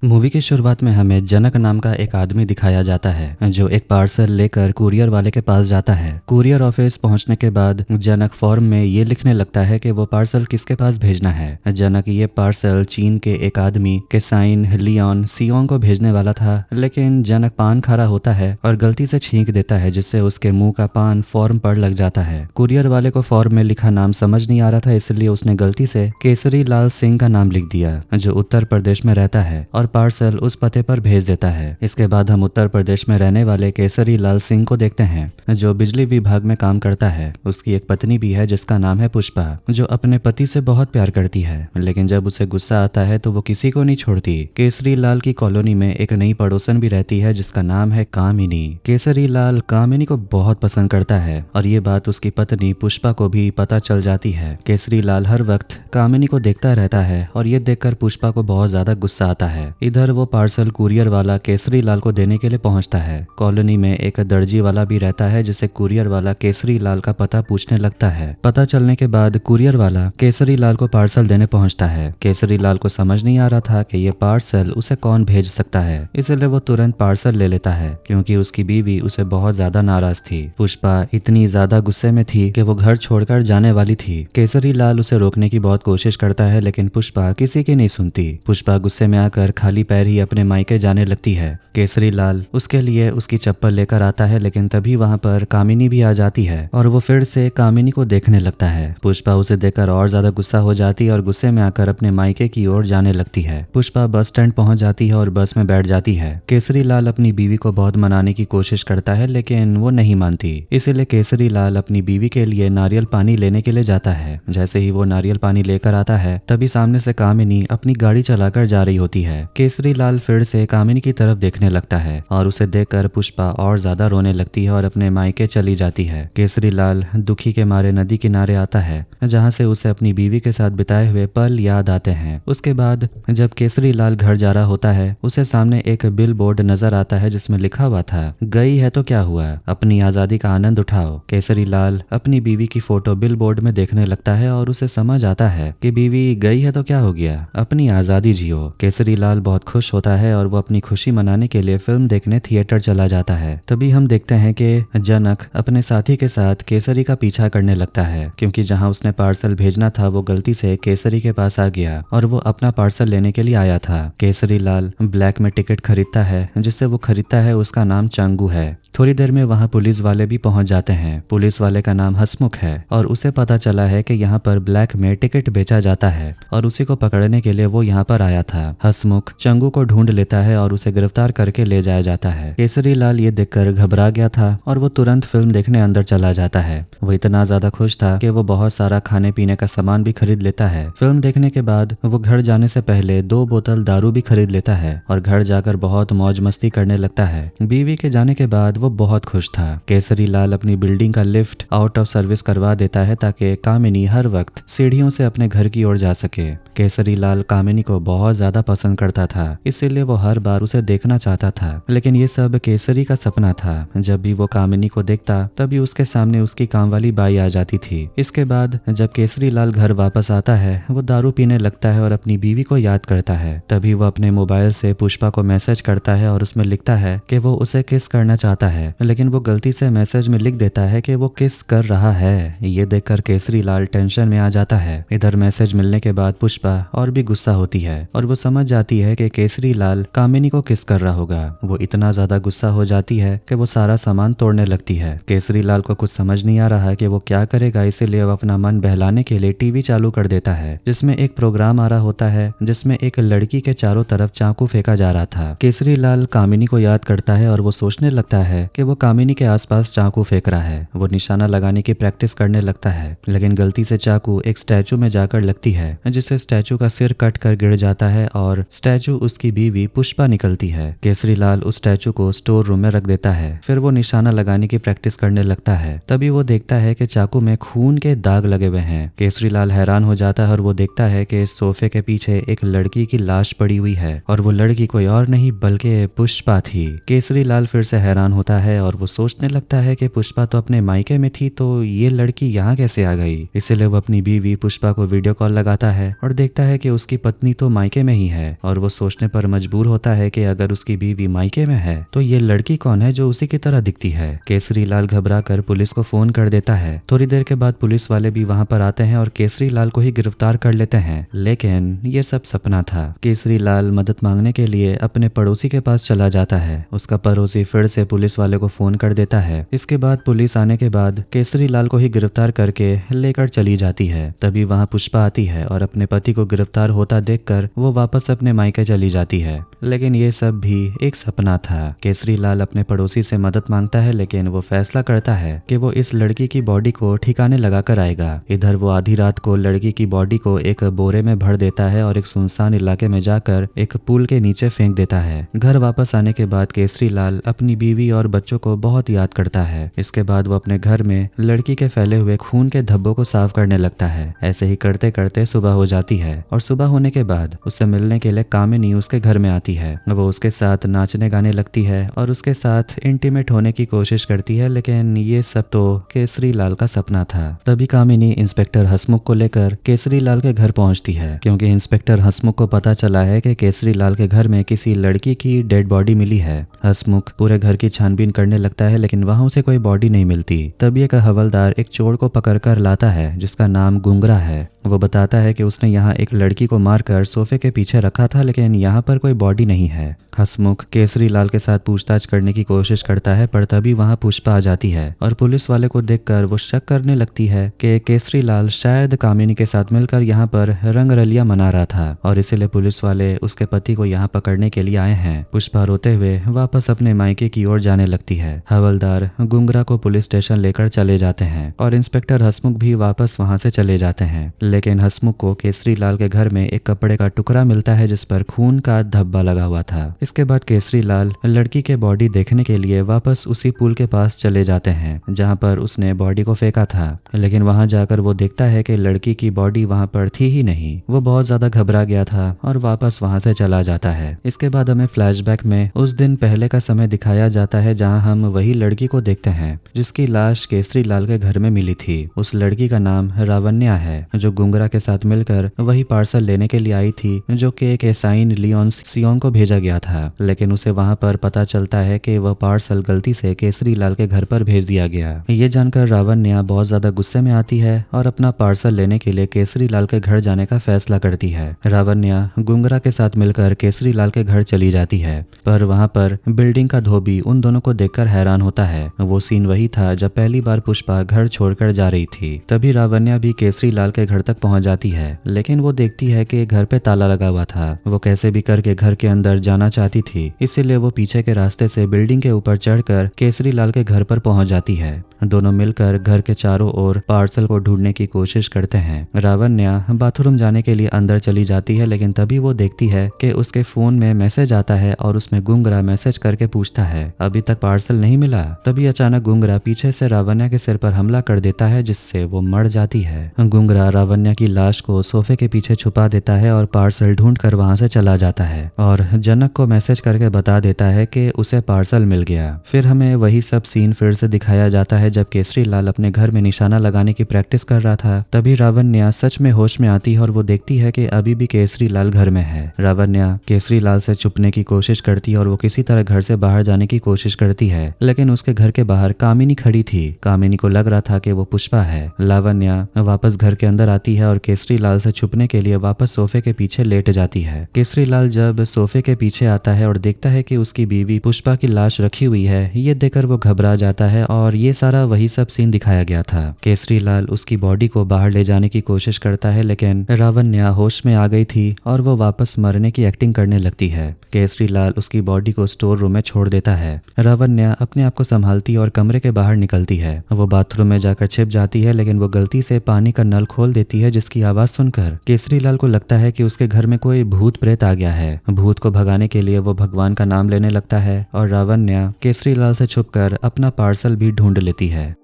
Movie की शुरुआत में हमें जनक नाम का एक आदमी दिखाया जाता है जो एक पार्सल लेकर कुरियर वाले के पास जाता है। कुरियर ऑफिस पहुंचने के बाद जनक फॉर्म में ये लिखने लगता है कि वो पार्सल किसके पास भेजना है। जनक ये पार्सल चीन के एक आदमी केसाइन लियोन सियोंग को भेजने वाला था, लेकिन जनक पान खा रहा होता है और गलती से छींक देता है, जिससे उसके मुंह का पान फॉर्म पर लग जाता है। कुरियर वाले को फॉर्म में लिखा नाम समझ नहीं आ रहा था, इसलिए उसने गलती से केसरी लाल सिंह का नाम लिख दिया, जो उत्तर प्रदेश में रहता है, और पार्सल उस पते पर भेज देता है। इसके बाद हम उत्तर प्रदेश में रहने वाले केसरी लाल सिंह को देखते हैं, जो बिजली विभाग में काम करता है। उसकी एक पत्नी भी है जिसका नाम है पुष्पा, जो अपने पति से बहुत प्यार करती है, लेकिन जब उसे गुस्सा आता है तो वो किसी को नहीं छोड़ती। केसरी लाल की कॉलोनी में एक नई पड़ोसन भी रहती है जिसका नाम है कामिनी। केसरी लाल कामिनी को बहुत पसंद करता है और ये बात उसकी पत्नी पुष्पा को भी पता चल जाती है। केसरी लाल हर वक्त कामिनी को देखता रहता है और ये देखकर पुष्पा को बहुत ज्यादा गुस्सा आता है। इधर वो पार्सल कुरियर वाला केसरी लाल को देने के लिए पहुंचता है। कॉलोनी में एक दर्जी वाला भी रहता है जिसे कुरियर वाला केसरी लाल का पता पूछने लगता है। पता चलने के बाद कुरियर वाला केसरी लाल को पार्सल देने पहुंचता है। केसरी लाल को समझ नहीं आ रहा था कि ये पार्सल उसे कौन भेज सकता है, इसलिए वो तुरंत पार्सल ले लेता है क्योंकि उसकी बीवी उसे बहुत ज्यादा नाराज थी। पुष्पा इतनी ज्यादा गुस्से में थी कि वो घर छोड़कर जाने वाली थी। केसरी लाल उसे रोकने की बहुत कोशिश करता है, लेकिन पुष्पा किसी की नहीं सुनती। पुष्पा गुस्से में आकर खाली पैर ही अपने मायके जाने लगती है। केसरी लाल उसके लिए उसकी चप्पल लेकर आता है, लेकिन तभी वहां पर कामिनी भी आ जाती है और वो फिर से कामिनी को देखने लगता है। पुष्पा उसे देखकर और ज्यादा गुस्सा हो जाती है और गुस्से में आकर अपने मायके की ओर जाने लगती है। पुष्पा बस स्टैंड पहुंच जाती है और बस में बैठ जाती है। केसरी लाल अपनी बीवी को बहुत मनाने की कोशिश करता है, लेकिन वो नहीं मानती। इसीलिए केसरी लाल अपनी बीवी के लिए नारियल पानी लेने के लिए जाता है। जैसे ही वो नारियल पानी लेकर आता है, तभी सामने से कामिनी अपनी गाड़ी चलाकर जा रही होती है। केसरी लाल फिर से कामिनी की तरफ देखने लगता है और उसे देखकर पुष्पा और ज्यादा रोने लगती है और अपने मायके चली जाती है। केसरी लाल दुखी के मारे नदी किनारे आता है, जहां से उसे अपनी बीवी के साथ बिताए हुए पल याद आते हैं। उसके बाद जब केसरी लाल घर जा रहा होता है, उसे सामने एक बिल बोर्ड नजर आता है जिसमें लिखा हुआ था, गई है तो क्या हुआ, अपनी आजादी का आनंद उठाओ। केसरी लाल अपनी बीवी की फोटो बिल बोर्ड में देखने लगता है और उसे समझ आता है कि बीवी गई है तो क्या हो गया, अपनी आजादी जियो। केसरी लाल बहुत खुश होता है और वो अपनी खुशी मनाने के लिए फिल्म देखने थिएटर चला जाता है। तभी हम देखते हैं कि जनक अपने साथी के साथ केसरी का पीछा करने लगता है, क्योंकि जहां उसने पार्सल भेजना था वो गलती से केसरी के पास आ गया और वो अपना पार्सल लेने के लिए आया था। केसरी लाल ब्लैक में टिकट खरीदता है, जिससे वो खरीदता है उसका नाम चांगू है। थोड़ी देर में वहां पुलिस वाले भी पहुंच जाते हैं। पुलिस वाले का नाम हसमुख है और उसे पता चला है कि यहाँ पर ब्लैक में टिकट बेचा जाता है और उसी को पकड़ने के लिए वो यहाँ पर आया था। हसमुख चंगू को ढूंढ लेता है और उसे गिरफ्तार करके ले जाया जाता है। केसरी लाल ये देखकर घबरा गया था और वो तुरंत फिल्म देखने अंदर चला जाता है। वो इतना ज्यादा खुश था कि वो बहुत सारा खाने पीने का सामान भी खरीद लेता है। फिल्म देखने के बाद वो घर जाने से पहले 2 बोतल दारू भी खरीद लेता है और घर जाकर बहुत मौज मस्ती करने लगता है। बीवी के जाने के बाद वो बहुत खुश था। केसरी लाल अपनी बिल्डिंग का लिफ्ट आउट ऑफ सर्विस करवा देता है ताकि कामिनी हर वक्त सीढ़ियों से अपने घर की ओर जा सके। केसरी लाल कामिनी को बहुत ज्यादा पसंद करता था, इसीलिए वो हर बार उसे देखना चाहता था, लेकिन ये सब केसरी का सपना था। जब भी वो कामिनी को देखता तभी उसके सामने उसकी कामवाली बाई आ जाती थी। इसके बाद जब केसरी लाल घर वापस आता है, वो दारू पीने लगता है और अपनी बीवी को याद करता है। तभी वो अपने मोबाइल से पुष्पा को मैसेज करता है और उसमें लिखता है कि वो उसे किस करना चाहता है, लेकिन वो गलती से मैसेज में लिख देता है कि वो किस कर रहा है। ये देखकर केसरी लाल टेंशन में आ जाता है। इधर मैसेज मिलने के बाद पुष्पा और भी गुस्सा होती है और वो समझ जाती है कि केसरी लाल कामिनी को किस कर रहा होगा। वो इतना ज्यादा गुस्सा हो जाती है कि वो सारा सामान तोड़ने लगती है। केसरी लाल को कुछ समझ नहीं आ रहा कि वो क्या करेगा, इसीलिए वो अपना मन बहलाने के लिए टीवी चालू कर देता है, जिसमें एक प्रोग्राम आ रहा होता है जिसमें एक लड़की के चारों तरफ चाकू फेंका जा रहा था। केसरी लाल कामिनी को याद करता है और वो सोचने लगता है कि वो कामिनी के आसपास चाकू फेंक रहा है। वो निशाना लगाने की प्रैक्टिस करने लगता है, लेकिन गलती से चाकू एक स्टैचू में जाकर लगती है, जिससे स्टैचू का सिर कट कर गिर जाता है और स्टैचू उसकी बीवी पुष्पा निकलती है। केसरी लाल उस स्टैचू को स्टोर रूम में रख देता है। फिर वो निशाना लगाने की प्रैक्टिस करने लगता है। तभी वो देखता है कि चाकू में खून के दाग लगे हुए हैं। केसरी लाल हैरान हो जाता है और वो देखता है कि इस सोफे के पीछे एक लड़की की लाश पड़ी हुई है और वो लड़की कोई और नहीं बल्कि पुष्पा थी। केसरी लाल फिर से हैरान होता है और वो सोचने लगता है कि पुष्पा तो अपने मायके में थी, तो ये लड़की यहाँ कैसे आ गई। इसीलिए वो अपनी बीवी पुष्पा को वीडियो कॉल लगाता है और देखता है कि उसकी पत्नी तो मायके में ही है और वो वो सोचने पर मजबूर होता है कि अगर उसकी बीवी मायके में है तो ये लड़की कौन है जो उसी की तरह दिखती है। केसरी लाल घबरा कर पुलिस को फोन कर देता है। थोड़ी देर के बाद पुलिस वाले भी वहां पर आते हैं और केसरी लाल को ही गिरफ्तार कर लेते हैं, लेकिन ये सब सपना था। केसरी लाल मदद मांगने के लिए अपने पड़ोसी के पास चला जाता है। उसका पड़ोसी फिर से पुलिस वाले को फोन कर देता है। इसके बाद पुलिस आने के बाद केसरी लाल को ही गिरफ्तार करके लेकर चली जाती है। तभी वहां पुष्पा आती है और अपने पति को गिरफ्तार होता देखकर वो वापस अपने मायके चली जाती है। लेकिन ये सब भी एक सपना था। केसरी लाल अपने पड़ोसी से मदद मांगता है, लेकिन वो फैसला करता है कि वो इस लड़की की बॉडी को ठिकाने लगाकर आएगा। इधर वो आधी रात को लड़की की बॉडी को एक बोरे में भर देता है और एक सुनसान इलाके में जाकर एक पुल के नीचे फेंक देता है। घर वापस आने के बाद केसरी लाल अपनी बीवी और बच्चों को बहुत याद करता है। इसके बाद वो अपने घर में लड़की के फैले हुए खून के धब्बों को साफ करने लगता है। ऐसे ही करते करते सुबह हो जाती है और सुबह होने के बाद उससे मिलने के लिए कामिनी उसके घर में आती है। वो उसके साथ नाचने गाने लगती है और उसके साथ इंटीमेट होने की कोशिश करती है, लेकिन ये सब तो केसरी लाल का सपना था। तभी कामिनी इंस्पेक्टर हसमुख को लेकर केसरी लाल के घर पहुंचती है, क्योंकि इंस्पेक्टर हसमुख को पता चला है कि केसरी लाल के घर में किसी लड़की की डेड बॉडी मिली है। हसमुख पूरे घर की छानबीन करने लगता है, लेकिन वहां उसे कोई बॉडी नहीं मिलती। तभी एक हवलदार एक चोर को पकड़कर लाता है जिसका नाम गुंगरा है। वो बताता है कि उसने यहाँ एक लड़की को मारकर सोफे के पीछे रखा था, लेकिन यहाँ पर कोई बॉडी नहीं है। हसमुख केसरी लाल के साथ पूछताछ करने की कोशिश करता है, पर तभी वहां पुष्पा आ जाती है और पुलिस वाले को देखकर वो शक करने लगती है कि केसरी लाल शायद कामिनी के साथ मिलकर यहाँ पर रंगरलिया मना रहा था और इसीलिए पुलिस वाले उसके पति को यहाँ पकड़ने के लिए आए हैं। पुष्पा रोते हुए वापस अपने मायके की ओर जाने लगती है। हवलदार गुंगरा को पुलिस स्टेशन लेकर चले जाते हैं और इंस्पेक्टर हसमुख भी वापस वहां से चले जाते हैं, लेकिन हसमुख को केसरी लाल के घर में एक कपड़े का टुकड़ा मिलता है जिस पर खून का धब्बा लगा हुआ था। इसके बाद केसरी लाल लड़की के बॉडी देखने के लिए वापस उसी पुल के पास चले जाते हैं जहां पर उसने बॉडी को फेंका था, लेकिन वहां जाकर वो देखता है कि लड़की की बॉडी वहां पर थी ही नहीं। वो बहुत ज्यादा घबरा गया था और वापस वहां से चला जाता है। इसके बाद हमें फ्लैशबैक में उस दिन पहले का समय दिखाया जाता है जहां हम वही लड़की को देखते हैं जिसकी लाश केसरी लाल के घर में मिली थी। उस लड़की का नाम रावन्या है, जो गुंगरा के साथ मिलकर वही पार्सल लेने के लिए आई थी जो कि एक एसाइन लियोन सियोंग को भेजा गया था, लेकिन उसे वहां पर पता चलता है कि वह पार्सल गलती से केसरी लाल के घर पर भेज दिया गया। ये जानकर रावन्या बहुत ज्यादा गुस्से में आती है और अपना पार्सल लेने के लिए केसरी लाल के घर जाने का फैसला करती है। रावन्या गुंगरा के साथ मिलकर केसरी लाल के घर चली जाती है, पर वहां पर बिल्डिंग का धोबी उन दोनों को देखकर हैरान होता है। वो सीन वही था जब पहली बार पुष्पा घर छोड़कर जा रही थी। तभी रावन्या भी केसरी लाल के घर तक पहुंच जाती है, लेकिन वो देखती है कि घर पे ताला लगा हुआ था। वो कैसे भी करके घर के अंदर जाना चाहती थी, इसीलिए वो पीछे के रास्ते से बिल्डिंग के ऊपर चढ़कर केसरी लाल के घर पर पहुंच जाती है। दोनों मिलकर घर के चारों ओर पार्सल को ढूंढने की कोशिश करते हैं। रावन्या बाथरूम जाने के लिए अंदर चली जाती है, लेकिन तभी वो देखती है कि उसके फोन में मैसेज आता है और उसमें गुंगरा मैसेज करके पूछता है अभी तक पार्सल नहीं मिला। तभी अचानक गुंगरा पीछे से रावन्या के सिर पर हमला कर देता है, जिससे वो मर जाती है। गुंगरा रावन्या की लाश को सोफे के पीछे छुपा देता है और पार्सल ढूंढ कर वहां से चला जाता है और जनक को मैसेज करके बता देता है कि उसे पार्सल मिल गया। फिर हमें वही सब सीन फिर से दिखाया जाता है जब केसरी लाल अपने घर में निशाना लगाने की प्रैक्टिस कर रहा था। तभी रावन्या सच में होश में आती है और वो देखती है कि अभी भी केसरी लाल घर में है। रावन्या केसरी लाल से छुपने की कोशिश करती है और वो किसी तरह घर से बाहर जाने की कोशिश करती है, लेकिन उसके घर के बाहर कामिनी खड़ी थी। कामिनी को लग रहा था कि वो पुष्पा है। लावण्या वापस घर के अंदर आती है और केसरी लाल से छुपने के लिए वापस सोफे के पीछे लेट जाती है। केसरी लाल जब सोफे के पीछे आता है और देखता है कि उसकी बीवी पुष्पा की लाश रखी हुई है, ये देखकर वो घबरा जाता है और ये सारा वही सब सीन दिखाया गया था। केसरी लाल उसकी बॉडी को बाहर ले जाने की कोशिश करता है, लेकिन रावन्या होश में आ गई थी और वो वापस मरने की एक्टिंग करने लगती है। केसरी लाल उसकी बॉडी को स्टोर रूम में छोड़ देता है। रावन्या अपने आप को संभालती और कमरे के बाहर निकलती है। वो बाथरूम में जाकर छिप जाती है, लेकिन वो गलती से पानी का नल खोल देती है, जिसकी आवाज सुनकर केसरी लाल को लगता है कि उसके घर में कोई भूत प्रेत आ गया है। भूत को भगाने के लिए वो भगवान का नाम लेने लगता है और रावन्या केसरी लाल से छुपकर अपना पार्सल भी ढूंढ लेती है।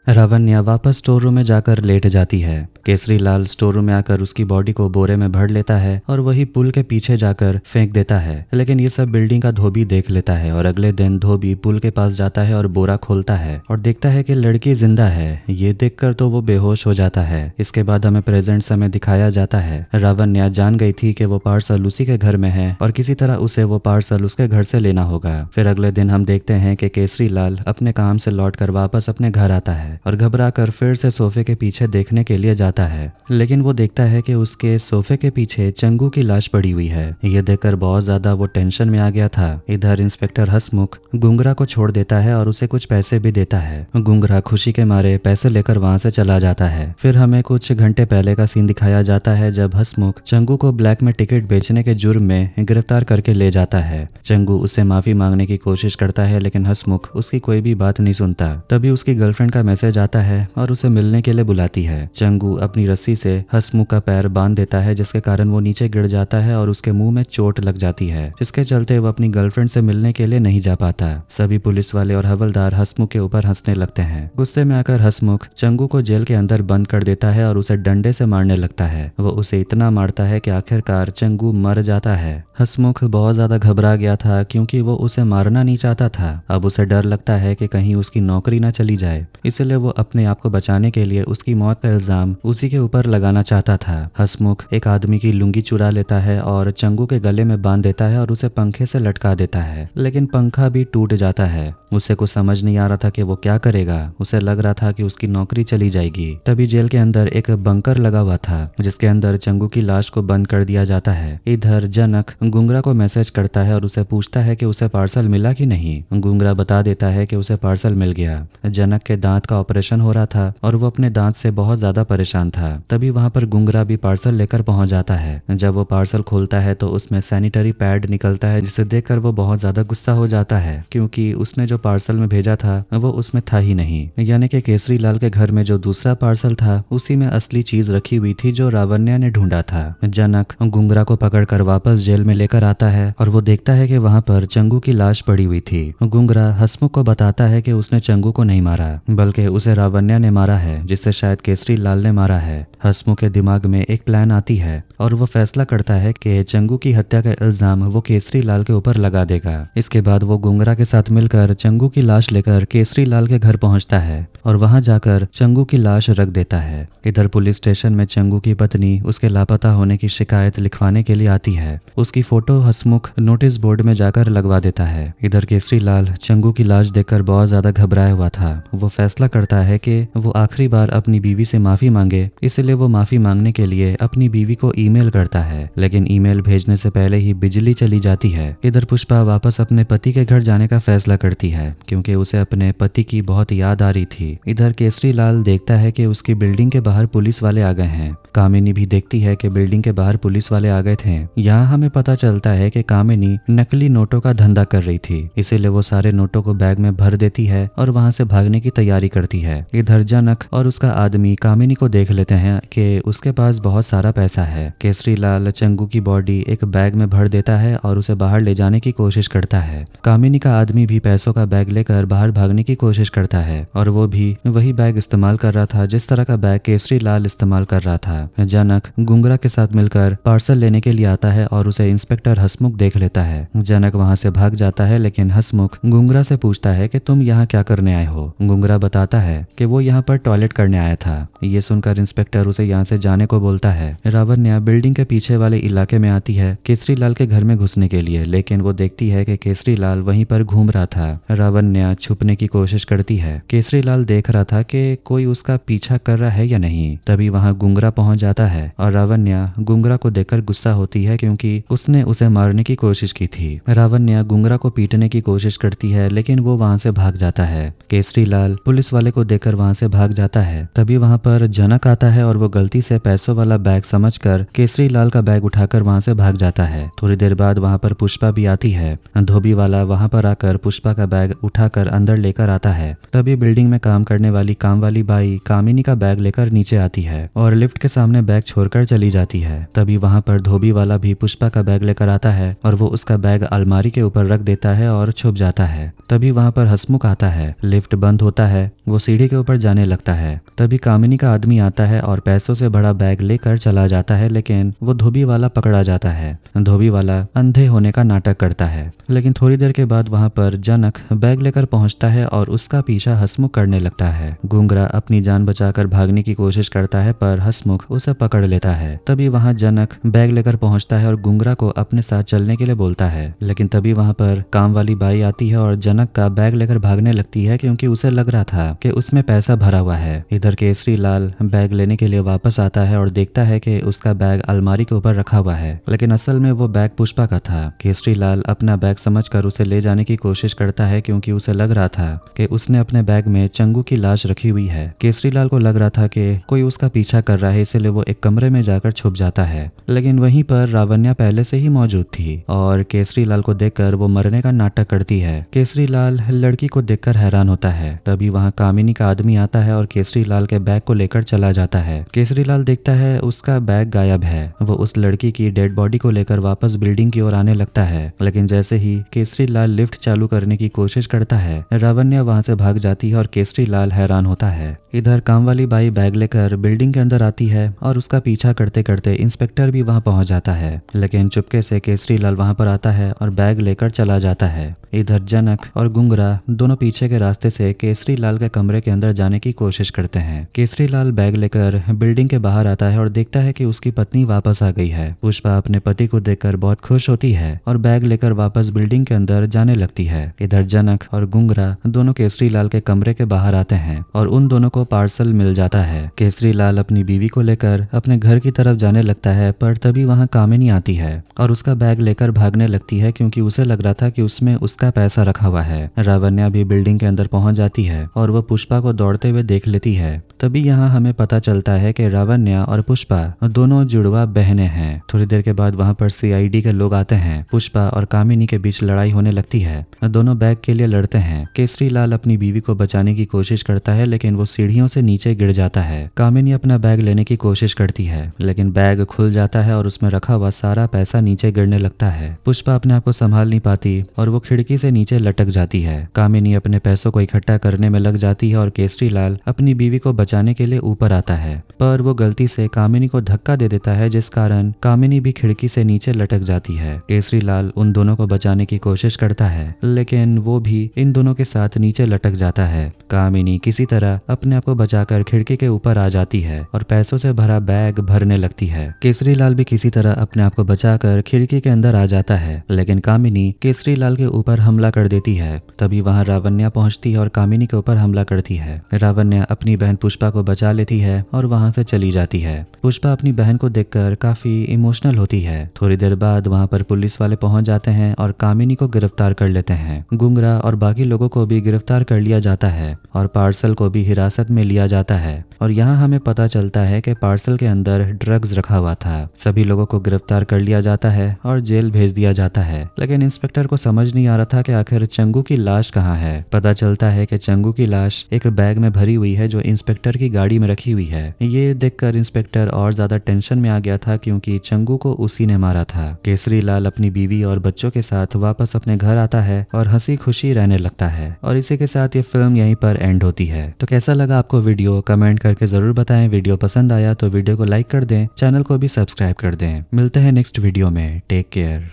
रावन्या वापस स्टोर रूम में जाकर लेट जाती है। केसरी लाल स्टोर रूम में आकर उसकी बॉडी को बोरे में भर लेता है और वही पुल के पीछे जाकर फेंक देता है। लेकिन ये सब बिल्डिंग का धोबी देख लेता है और अगले दिन धोबी पुल के पास जाता है और बोरा खोलता है और देखता है कि लड़की जिंदा है। ये देखकर तो वो बेहोश हो जाता है। इसके बाद हमें प्रेजेंट समय दिखाया जाता है। रावन्या जान गई थी कि वो पार्सल उसी के घर में है और किसी तरह उसे वो पार्सल उसके घर से लेना होगा। फिर अगले दिन हम देखते हैं कि केसरी लाल अपने काम से लौटकर वापस अपने घर आता है और घबरा कर फिर से सोफे के पीछे देखने के लिए जाता है। लेकिन वो देखता है कि उसके सोफे के पीछे चंगू की लाश पड़ी हुई है। ये देखकर बहुत ज्यादा वो टेंशन में आ गया था। इधर इंस्पेक्टर हसमुख गुंगरा को छोड़ देता है और उसे कुछ पैसे भी देता है। गुंगरा खुशी के मारे पैसे लेकर वहां से चला जाता है। फिर हमें कुछ घंटे पहले का सीन दिखाया जाता है जब हसमुख चंगू को ब्लैक में टिकट बेचने के जुर्म में गिरफ्तार करके ले जाता है। चंगू उससे माफी मांगने की कोशिश करता है लेकिन हसमुख उसकी कोई भी बात नहीं सुनता। तभी उसकी गर्लफ्रेंड का मैसेज आता है और उसे मिलने के लिए बुलाती है। चंगू अपनी रस्सी से हसमुख का पैर बांध देता है जिसके कारण वो नीचे गिर जाता है और उसके मुंह में चोट लग जाती है, जिसके चलते वो अपनी गर्लफ्रेंड से मिलने के लिए नहीं जा पाता। सभी पुलिस वाले और हवलदार हसमुख के ऊपर हंसने लगते हैं। गुस्से में आकर हसमुख चंगू को जेल के अंदर बंद कर देता है और उसे डंडे से मारने लगता है। वो उसे इतना मारता है कि आखिरकार चंगू मर जाता है। हसमुख बहुत ज्यादा घबरा गया था क्योंकि वो उसे मारना नहीं चाहता था। अब उसे डर लगता है कि कहीं उसकी नौकरी न चली जाए, इसलिए वो अपने आप को बचाने के लिए उसकी मौत का इल्जाम उसी के ऊपर लगाना चाहता था। हसमुख एक आदमी की लुंगी चुरा लेता है और चंगू के गले में बांध देता है और उसे पंखे से लटका देता है, लेकिन पंखा भी टूट जाता है। उसे कुछ समझ नहीं आ रहा था कि वो क्या करेगा। उसे लग रहा था कि उसकी नौकरी चली जाएगी। तभी जेल के अंदर एक बंकर लगा हुआ था जिसके अंदर चंगू की लाश को बंद कर दिया जाता है। इधर जनक गुंगरा को मैसेज करता है और उसे पूछता है कि उसे पार्सल मिला कि नहीं। गुंगरा बता देता है कि उसे पार्सल मिल गया। जनक के दांत का ऑपरेशन हो रहा था और वो अपने दांत से बहुत ज्यादा परेशान था। तभी वहां पर गुंगरा भी पार्सल लेकर पहुंच जाता है। जब वो पार्सल खोलता है तो उसमें सैनिटरी पैड निकलता है जिसे देखकर वो बहुत ज्यादा गुस्सा हो जाता है क्योंकि उसने जो पार्सल में भेजा था वो उसमें था ही नहीं। यानी कि केसरी लाल के घर में जो दूसरा पार्सल था उसी में असली चीज रखी हुई थी जो रावन्या ने ढूंढा था। जनक गुंगरा को पकड़कर वापस जेल में लेकर आता है और वो देखता है कि वहां पर चंगू की लाश पड़ी हुई थी। गुंगरा हसमुख को बताता है कि उसने चंगू को नहीं मारा बल्कि उसे रावन्या ने मारा है, जिससे शायद केसरी लाल ने मारा है। हसमुख के दिमाग में एक प्लान आती है और वो फैसला करता है कि चंगू की हत्या का इल्जाम वो केसरी लाल के ऊपर लगा देगा। इसके बाद वो गुंगरा के साथ मिलकर चंगू की लाश लेकर केसरी लाल के घर पहुंचता है और वहां जाकर चंगू की लाश रख देता है। इधर पुलिस स्टेशन में चंगू की पत्नी उसके लापता होने की शिकायत लिखवाने के लिए आती है। उसकी फोटो हसमुख नोटिस बोर्ड में जाकर लगवा देता है। इधर केसरी लाल चंगू की लाश देखकर बहुत ज्यादा घबराया हुआ था। वो फैसला करता है कि वो आखिरी बार अपनी बीवी से माफी मांगे, इसलिए वो माफी मांगने के लिए अपनी बीवी को ईमेल करता है, लेकिन ईमेल भेजने से पहले ही बिजली चली जाती है। इधर पुष्पा वापस अपने पति के घर जाने का फैसला करती है क्योंकि उसे अपने पति की बहुत याद आ रही थी। इधर केसरी लाल देखता है कि उसकी बिल्डिंग के बाहर पुलिस वाले आ गए हैं। कामिनी भी देखती है कि बिल्डिंग के बाहर पुलिस वाले आ गए थे। यहाँ हमें पता चलता है कि कामिनी नकली नोटों का धंधा कर रही थी, इसीलिए वो सारे नोटों को बैग में भर देती है और वहां से भागने की तैयारी करती है। इधर जनक और उसका आदमी कामिनी को देख लेते हैं कि उसके पास बहुत सारा पैसा है। केसरी लाल चंगू की बॉडी एक बैग में भर देता है और उसे बाहर ले जाने की कोशिश करता है। कामिनी का आदमी भी पैसों का बैग लेकर बाहर भागने की कोशिश करता है और वो भी वही बैग इस्तेमाल कर रहा था जिस तरह का बैग केसरी लाल इस्तेमाल कर रहा था। जनक गुंगरा के साथ मिलकर पार्सल लेने के लिए आता है और उसे इंस्पेक्टर हसमुख देख लेता है। जनक वहां से भाग जाता है लेकिन हसमुख गुंगरा से पूछता है कि तुम यहाँ क्या करने आए हो। गुंगरा बताता है कि वो यहाँ पर टॉयलेट करने आया था। ये सुनकर इंस्पेक्टर उसे यहाँ से जाने को बोलता है। रावन्या बिल्डिंग के पीछे वाले इलाके में आती है केसरी लाल के घर में घुसने के लिए, लेकिन वो देखती है कि केसरी लाल वहीं पर घूम रहा था। रावन्या छुपने की कोशिश करती है। केसरी लाल देख रहा था कि कोई उसका पीछा कर रहा है या नहीं। तभी वहाँ गुंगरा पहुंच जाता है और रावन्या गुंगरा को देखकर गुस्सा होती है क्योंकि उसने उसे मारने की कोशिश की थी। रावन्या गुंगरा को पीटने की कोशिश करती है लेकिन वो वहां से भाग जाता है। केसरी लाल पुलिस वाले को देखकर वहां से भाग जाता है। तभी वहां पर जनक आता है और वो गलती से पैसों वाला बैग समझकर केसरी लाल का बैग उठाकर वहां से भाग जाता है। थोड़ी देर बाद वहां पर पुष्पा भी आती है। धोबी वाला वहां पर आकर पुष्पा का बैग उठाकर अंदर लेकर आता है। तभी बिल्डिंग में काम करने वाली काम वाली बाई कामिनी का बैग लेकर नीचे आती है और लिफ्ट के सामने बैग छोड़कर चली जाती है। तभी वहां पर धोबी वाला भी पुष्पा का बैग लेकर आता है और वो उसका बैग अलमारी के ऊपर रख देता है और छुप जाता है। तभी वहां पर हसमुख आता है। लिफ्ट बंद होता है। वो सीढ़ी के ऊपर जाने लगता है। तभी कामिनी का आदमी आता है और पैसों से भरा बैग लेकर चला जाता है, लेकिन वो धोबी वाला पकड़ा जाता है। धोबी वाला अंधे होने का नाटक करता है, लेकिन थोड़ी देर के बाद वहां पर जनक बैग लेकर पहुंचता है और उसका पीछा हसमुख करने लगता है। गुंगरा अपनी जान बचाकर भागने की कोशिश करता है, पर हसमुख उसे पकड़ लेता है। तभी वहां जनक बैग लेकर पहुंचता है और गुंगरा को अपने साथ चलने के लिए बोलता है, लेकिन तभी वहां पर काम वाली बाई आती है और जनक का बैग लेकर भागने लगती है, क्योंकि उसे लग रहा था कि उसमें पैसा भरा हुआ है। इधर केसरी लाल बैग लेने के लिए वापस आता है और देखता है कि उसका बैग अलमारी के ऊपर रखा हुआ है, लेकिन असल में वो बैग पुष्पा का था। केसरी लाल अपना बैग समझकर उसे ले जाने की कोशिश करता है, क्योंकि उसे लग रहा था कि उसने अपने बैग में चंगू की लाश रखी हुई है। केसरी लाल को लग रहा था कि कोई उसका पीछा कर रहा है, इसलिए वो एक कमरे में जाकर छुप जाता है, लेकिन वहीं पर रावन्या पहले से ही मौजूद थी और केसरी लाल को देखकर वो मरने का नाटक करती है। केसरी लाल लड़की को देखकर हैरान होता है। तभी वहां कामिनी का आदमी आता है और केसरी लाल के बैग को लेकर चला जाता है। केसरी लाल देखता है उसका बैग गायब है। वो उस लड़की की डेड बॉडी को लेकर वापस बिल्डिंग की ओर आने लगता है, लेकिन जैसे ही केसरी लाल लिफ्ट चालू करने की कोशिश करता है, रावन्या वहां से भाग जाती है और केसरी लाल हैरान होता है। इधर काम वाली बाई बैग लेकर बिल्डिंग के अंदर आती है और उसका पीछा करते करते इंस्पेक्टर भी वहां पहुंच जाता है, लेकिन चुपके से केसरी लाल वहां पर आता है और बैग लेकर चला जाता है। इधर जनक और गुंगरा दोनों पीछे के रास्ते से केसरी लाल के कमरे के अंदर जाने की कोशिश करते हैं। केसरी लाल बैग लेकर बिल्डिंग के बाहर आता है और देखता है कि उसकी पत्नी वापस आ गई है। पुष्पा अपने पति को देखकर बहुत खुश होती है और बैग लेकर वापस बिल्डिंग के अंदर जाने लगती है। इधर जनक और गुंगरा दोनों केसरी लाल के कमरे के बाहर आते हैं और उन दोनों को पार्सल मिल जाता है। केसरी लाल अपनी बीवी को लेकर अपने घर की तरफ जाने लगता है, पर तभी वहां कामिनी आती है और उसका बैग लेकर भागने लगती है, क्योंकि उसे लग रहा था कि उसमें उसका पैसा रखा हुआ है। रावन्या भी बिल्डिंग के अंदर पहुंच जाती है और वो पुष्पा को दौड़ते हुए देख लेती है। तभी यहाँ हमें पता चलता है कि रावन्या और पुष्पा दोनों जुड़वा बहनें हैं। थोड़ी देर के बाद वहां पर सीआईडी के लोग आते हैं। पुष्पा और कामिनी के बीच लड़ाई होने लगती है। दोनों बैग के लिए लड़ते हैं। केसरी लाल अपनी बीवी को बचाने की कोशिश करता है, लेकिन वो सीढ़ियों से नीचे गिर जाता है। कामिनी अपना बैग लेने की कोशिश करती है, लेकिन बैग खुल जाता है और उसमें रखा हुआ सारा पैसा नीचे गिरने लगता है। पुष्पा अपने आप को संभाल नहीं पाती और वो खिड़की से नीचे लटक जाती है। कामिनी अपने पैसों को इकट्ठा करने में लग जाती है और केसरी लाल अपनी बीवी को बचाने के लिए ऊपर आता है, पर वो गलती से कामिनी को धक्का दे देता है, जिस कारण कामिनी भी खिड़की से नीचे लटक जाती है। केसरी लाल उन दोनों को बचाने की कोशिश करता है, लेकिन वो भी इन दोनों के साथ नीचे लटक जाता है। कामिनी किसी तरह अपने आप को बचाकर खिड़की के ऊपर आ जाती है और पैसों से भरा बैग भरने लगती है। केसरी लाल भी किसी तरह अपने आप को बचाकर खिड़की के अंदर आ जाता है, लेकिन कामिनी केसरी लाल के ऊपर हमला कर देती है। तभी वहां रावन्या पहुंचती है और कामिनी के ऊपर हमला करती है। रावन्या अपनी बहन पुष्पा को बचा लेती है और वहां से चली जाती है। पुष्पा अपनी बहन को देखकर काफी इमोशनल होती है। थोड़ी देर बाद वहां पर पुलिस वाले पहुंच जाते हैं और कामिनी को गिरफ्तार कर लेते हैं। गुंगरा और बाकी लोगों को भी गिरफ्तार कर लिया जाता है और पार्सल को भी हिरासत में लिया जाता है। और यहाँ हमें पता चलता है कि पार्सल के अंदर ड्रग्स रखा हुआ था। सभी लोगों को गिरफ्तार कर लिया जाता है और जेल भेज दिया जाता है, लेकिन इंस्पेक्टर को समझ नहीं आ रहा था कि आखिर चंगू की लाश कहाँ है। पता चलता है कि चंगू की लाश एक बैग में भरी हुई है जो इंस्पेक्टर की गाड़ी में रखी हुई है। ये देखकर इंस्पेक्टर और ज्यादा टेंशन में आ गया था, क्योंकि चंगू को उसी ने मारा था। केसरी लाल अपनी बीवी और बच्चों के साथ वापस अपने घर आता है और हंसी खुशी रहने लगता है। और इसी के साथ ये फिल्म यहीं पर एंड होती है। तो कैसा लगा आपको वीडियो, कमेंट करके जरूर बताएं। वीडियो पसंद आया तो वीडियो को लाइक कर दें, चैनल को भी सब्सक्राइब कर दें। मिलते हैं नेक्स्ट वीडियो में। Take care.